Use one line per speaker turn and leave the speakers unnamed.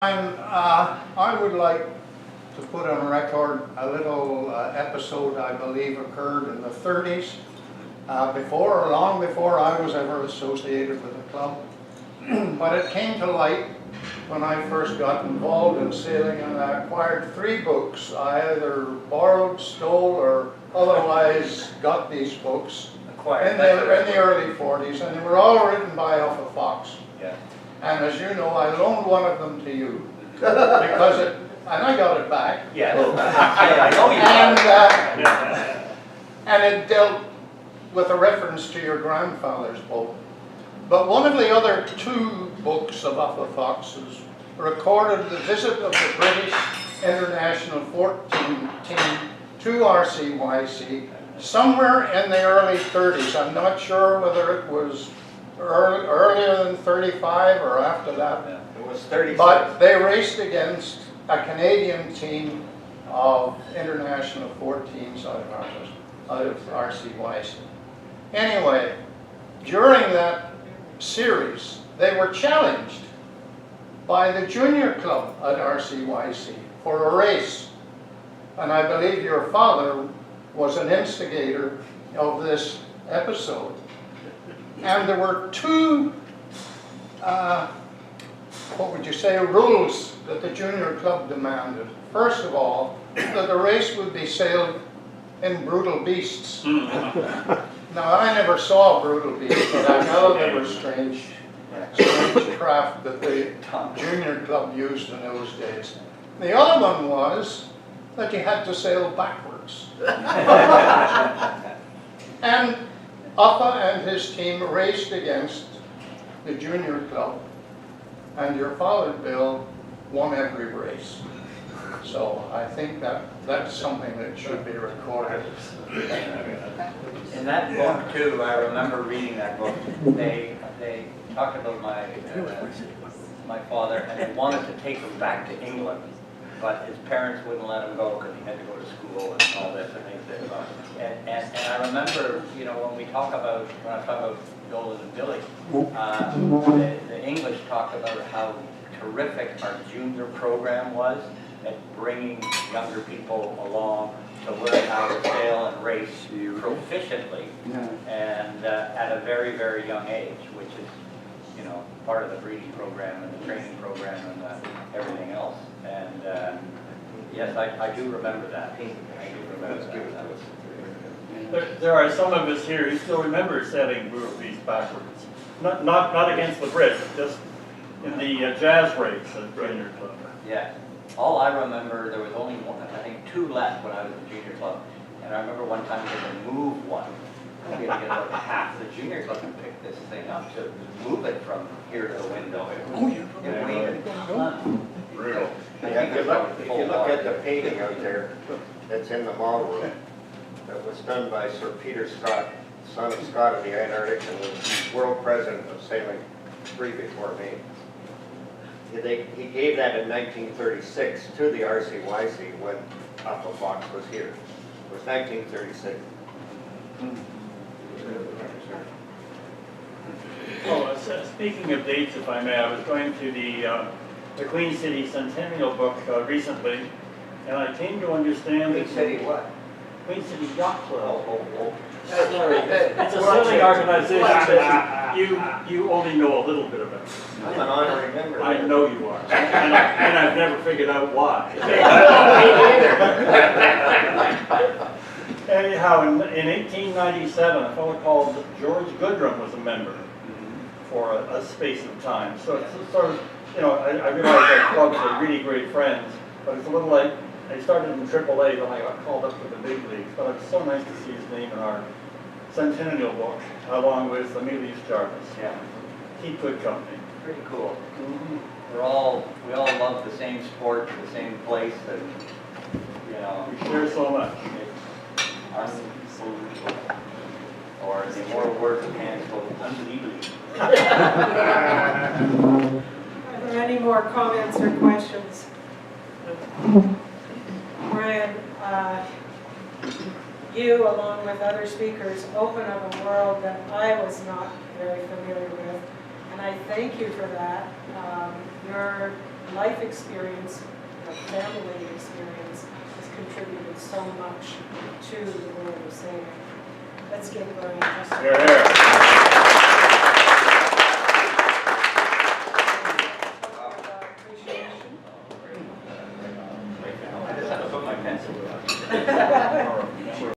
I would like to put on record a little episode I believe occurred in the 30s, long before I was ever associated with the club. But it came to light when I first got involved in sailing, and I acquired 3 books. I either borrowed, stole, or otherwise got these books in the early 40s, and they were all written by Alpha Fox.
Yeah.
And as you know, I loaned one of them to you because and I got it back.
Yeah, I know you
and it dealt with a reference to your grandfather's boat. But one of the other 2 books of Alpha Fox's recorded the visit of the British International 14 team to RCYC somewhere in the early 30s. I'm not sure whether it was earlier than 35 or after that.
Yeah, it was 36.
But they raced against a Canadian team of international 14s out of RCYC. Anyway, during that series, they were challenged by the junior club at RCYC for a race. And I believe your father was an instigator of this episode. And there were 2, what would you say, rules that the junior club demanded. First of all, that the race would be sailed in brutal beasts. Now, I never saw brutal beasts, but I know they were strange craft that the junior club used in those days. The other one was that you had to sail backwards. And Alpha and his team raced against the junior club, and your father, Bill, won every race. So I think that's something that should be recorded.
In that book too, I remember reading that book. They talked about my father, and they wanted to take him back to England, but his parents wouldn't let him go because he had to go to school and all this. And I remember, you know, when I talk about Nolan and Billy, the English talked about how terrific our junior program was at bringing younger people along to learn how to sail and race proficiently, and at a very, very young age, which is, you know, part of the breeding program and the training program and everything else. And yes, I do remember that. I do remember that.
There are some of us here who still remember sailing brutal beasts backwards. Not against the Brits, just in the jazz race at junior club.
Yeah. All I remember, there was only one, I think 2 left when I was in junior club. And I remember one time we had to move one. We had to get about half the junior club to pick this thing up to move it from here to the window. It weighed a ton.
Brutal.
If you look at the painting out there that's in the model room, that was done by Sir Peter Scott, son of Scott of the Antarctic, and was world president of sailing 3 before me. He gave that in 1936 to the RCYC when Alpha Fox was here. It was 1936.
Oh, speaking of dates, if I may, I was going to the Queen City Centennial book recently, and I came to understand
Queen City what?
Queen City Yacht Club.
It's
a sailing organization that you only know a little bit about.
I'm an honorary member.
I know you are, and I've never figured out why. Anyhow, in 1897, a fellow called George Gooderham was a member for a space of time. So it's sort of, you know, I realize that clubs are really great friends, but it's a little like, I started in AAA, then I got called up to the big leagues, but it's so nice to see his name in our centennial book, along with Amelius Jarvis.
Yeah.
Keep good company.
Pretty cool. We all love the same sport, the same place, and, you know.
We share so much.
It's unbelievable. Or in more words of hands, unbelievable.
Are there any more comments or questions? Bryan, you, along with other speakers, open up a world that I was not very familiar with, and I thank you for that. Your life experience, her family experience has contributed so much to the world of sailing. Let's give Bryan just
Here, here.
appreciation.
I just have to put my pencil down.